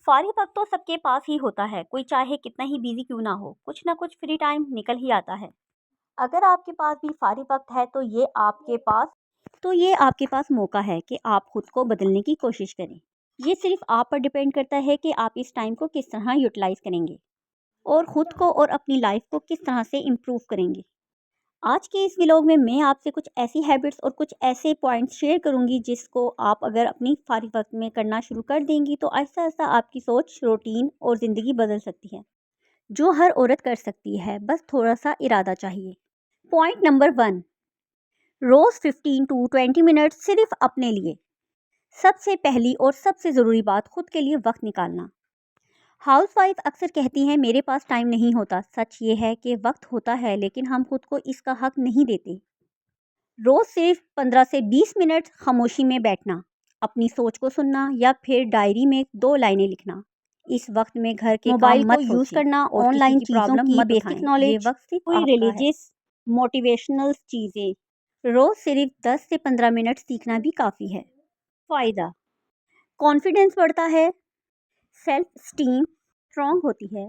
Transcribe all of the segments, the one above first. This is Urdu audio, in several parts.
فارغ وقت تو سب کے پاس ہی ہوتا ہے، کوئی چاہے کتنا ہی بیزی کیوں نہ ہو، کچھ نہ کچھ فری ٹائم نکل ہی آتا ہے۔ اگر آپ کے پاس بھی فارغ وقت ہے تو یہ آپ کے پاس موقع ہے کہ آپ خود کو بدلنے کی کوشش کریں۔ یہ صرف آپ پر ڈیپینڈ کرتا ہے کہ آپ اس ٹائم کو کس طرح یوٹیلائز کریں گے اور خود کو اور اپنی لائف کو کس طرح سے امپروو کریں گے۔ آج کے اس ولاگ میں آپ سے کچھ ایسی ہیبٹس اور کچھ ایسے پوائنٹس شیئر کروں گی جس کو آپ اگر اپنی فارغ وقت میں کرنا شروع کر دیں گی تو آہستہ آہستہ آپ کی سوچ، روٹین اور زندگی بدل سکتی ہے، جو ہر عورت کر سکتی ہے، بس تھوڑا سا ارادہ چاہیے۔ پوائنٹ نمبر 1، روز 15 to 20 منٹ صرف اپنے لیے۔ سب سے پہلی اور سب سے ضروری بات، خود کے لیے وقت نکالنا۔ ہاؤس وائف اکثر کہتی ہیں میرے پاس ٹائم نہیں ہوتا۔ سچ یہ ہے کہ وقت ہوتا ہے لیکن ہم خود کو اس کا حق نہیں دیتے۔ روز صرف 15 سے 20 منٹ خاموشی میں بیٹھنا، اپنی سوچ کو سننا یا پھر ڈائری میں 2 لائنیں لکھنا۔ اس وقت میں گھر کے موبائل کو یوز کرنا، آن لائن چیزوں کی بیسک نالج، کوئی ریلیجیس موٹیویشنل چیزیں۔ روز صرف 10 سے 15 منٹ سیکھنا بھی کافی ہے۔ فائدہ: کانفیڈنس بڑھتا ہے، سیلف اسٹیم اسٹرانگ ہوتی ہے،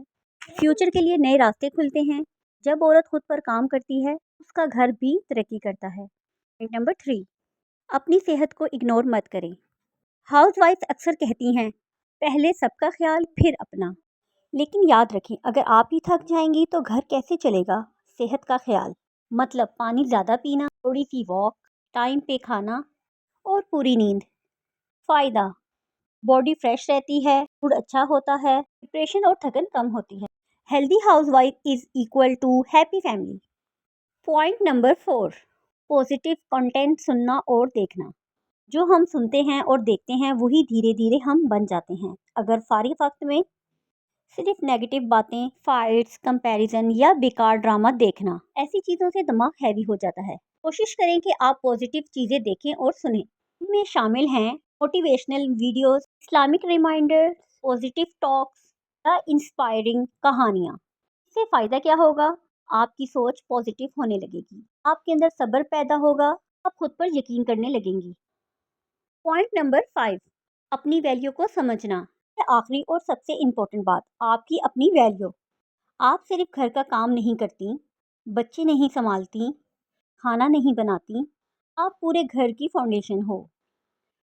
فیوچر کے لیے نئے راستے کھلتے ہیں۔ جب عورت خود پر کام کرتی ہے اس کا گھر بھی ترقی کرتا ہے۔ پوائنٹ نمبر 3، اپنی صحت کو اگنور مت کریں۔ ہاؤس وائف اکثر کہتی ہیں پہلے سب کا خیال پھر اپنا، لیکن یاد رکھیں اگر آپ ہی تھک جائیں گی تو گھر کیسے چلے گا؟ صحت کا خیال مطلب پانی زیادہ پینا، تھوڑی سی واک، ٹائم پہ کھانا اور پوری نیند۔ فائدہ: باڈی فریش رہتی ہے، موڈ اچھا ہوتا ہے، ڈپریشن اور تھکن کم ہوتی ہے۔ Healthy housewife is equal to happy family. Point number 4، positive content سننا اور دیکھنا۔ جو ہم سنتے ہیں اور دیکھتے ہیں وہی دھیرے دھیرے ہم بن جاتے ہیں۔ اگر فارغ وقت میں صرف نیگیٹو باتیں، فائٹس، کمپیریزن یا بیکار ڈرامہ دیکھنا، ایسی چیزوں سے دماغ ہیوی ہو جاتا ہے۔ کوشش کریں کہ آپ پازیٹیو چیزیں دیکھیں اور سنیں۔ ان میں شامل ہیں motivational videos, Islamic reminder, positive talks یا انسپائرنگ کہانیاں۔ اس سے فائدہ کیا ہوگا؟ آپ کی سوچ پازیٹیو ہونے لگے گی، آپ کے اندر صبر پیدا ہوگا، آپ خود پر یقین کرنے لگیں گی۔ پوائنٹ نمبر 5، اپنی ویلیو کو سمجھنا۔ آخری اور سب سے امپورٹنٹ بات، آپ کی اپنی ویلیو۔ آپ صرف گھر کا کام نہیں کرتی، بچے نہیں سنبھالتی، کھانا نہیں بناتی، آپ پورے گھر کی فاؤنڈیشن ہو۔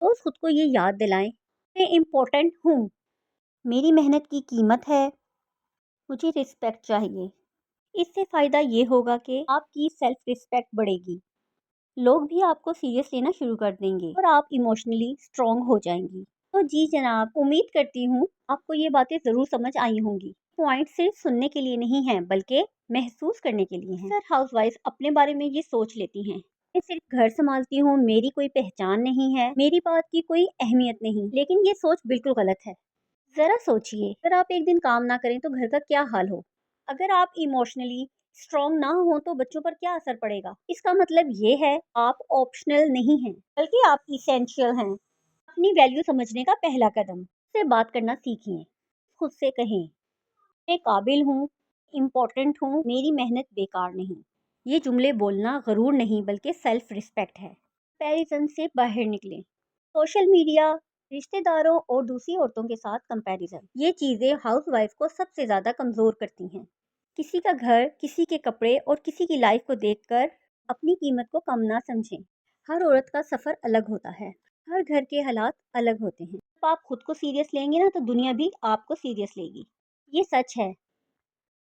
روز خود کو یہ یاد دلائیں میں امپورٹنٹ ہوں، میری محنت کی قیمت ہے، مجھے رسپیکٹ چاہیے۔ اس سے فائدہ یہ ہوگا کہ آپ کی سیلف رسپیکٹ بڑھے گی، لوگ بھی آپ کو سیریس لینا شروع کر دیں گے اور آپ ایموشنلی اسٹرانگ ہو جائیں گی۔ تو جی جناب، امید کرتی ہوں آپ کو یہ باتیں ضرور سمجھ آئی ہوں گی۔ پوائنٹ صرف سننے کے لیے نہیں ہیں بلکہ محسوس کرنے کے لیے ہیں۔ اکثر ہاؤس وائف اپنے بارے میں یہ سوچ لیتی ہیں میں صرف گھر سنبھالتی ہوں، میری کوئی پہچان نہیں ہے، میری بات کی کوئی اہمیت نہیں، لیکن یہ سوچ بالکل غلط ہے۔ ذرا سوچئے، اگر آپ ایک دن کام نہ کریں تو گھر کا کیا حال ہو؟ اگر آپ ایموشنلی اسٹرانگ نہ ہوں تو بچوں پر کیا اثر پڑے گا؟ اس کا مطلب یہ ہے آپ آپشنل نہیں ہیں بلکہ آپ ایسینشیل ہیں۔ اپنی ویلیو سمجھنے کا پہلا قدم، سے بات کرنا سیکھیں۔ خود سے کہیں میں قابل ہوں، امپورٹنٹ ہوں، میری محنت بیکار نہیں۔ یہ جملے بولنا غرور نہیں بلکہ سیلف رسپیکٹ ہے۔ کمپیریزن سے باہر نکلیں۔ سوشل میڈیا، رشتہ داروں اور دوسری عورتوں کے ساتھ کمپیریزن، یہ چیزیں ہاؤس وائف کو سب سے زیادہ کمزور کرتی ہیں۔ کسی کا گھر، کسی کے کپڑے اور کسی کی لائف کو دیکھ کر اپنی قیمت کو کم نہ سمجھیں۔ ہر عورت کا سفر الگ ہوتا ہے، ہر گھر کے حالات الگ ہوتے ہیں۔ جب آپ خود کو سیریس لیں گے نا تو دنیا بھی آپ کو سیریس لے گی۔ یہ سچ ہے۔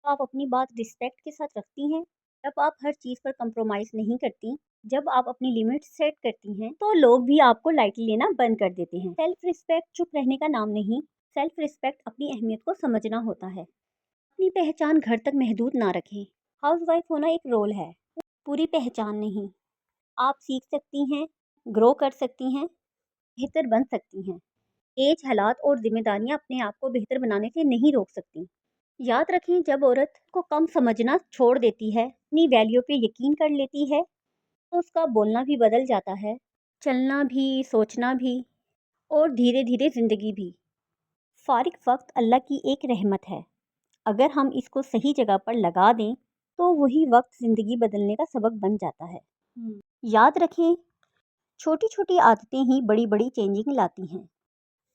آپ اپنی بات رسپیکٹ کے ساتھ رکھتی ہیں، جب آپ ہر چیز پر کمپرومائز نہیں کرتی، جب آپ اپنی لمٹ سیٹ کرتی ہیں تو لوگ بھی آپ کو لائٹلی لینا بند کر دیتے ہیں۔ سیلف رسپیکٹ چپ رہنے کا نام نہیں، سیلف رسپیکٹ اپنی اہمیت کو سمجھنا ہوتا ہے۔ اپنی پہچان گھر تک محدود نہ رکھیں۔ ہاؤس وائف ہونا ایک رول ہے، پوری پہچان نہیں۔ آپ سیکھ سکتی ہیں، گرو کر سکتی ہیں، بہتر بن سکتی ہیں۔ ایج، حالات اور ذمہ داریاں اپنے آپ کو بہتر بنانے سے نہیں روک سکتی۔ یاد رکھیں جب عورت کو کم سمجھنا چھوڑ دیتی ہے، اپنی ویلیو پہ یقین کر لیتی ہے تو اس کا بولنا بھی بدل جاتا ہے، چلنا بھی، سوچنا بھی اور دھیرے دھیرے زندگی بھی۔ فارغ وقت اللہ کی ایک رحمت ہے، اگر ہم اس کو صحیح جگہ پر لگا دیں تو وہی وقت زندگی بدلنے کا سبب بن جاتا ہے۔ یاد رکھیں چھوٹی چھوٹی عادتیں ہی بڑی بڑی چینجنگ لاتی ہیں۔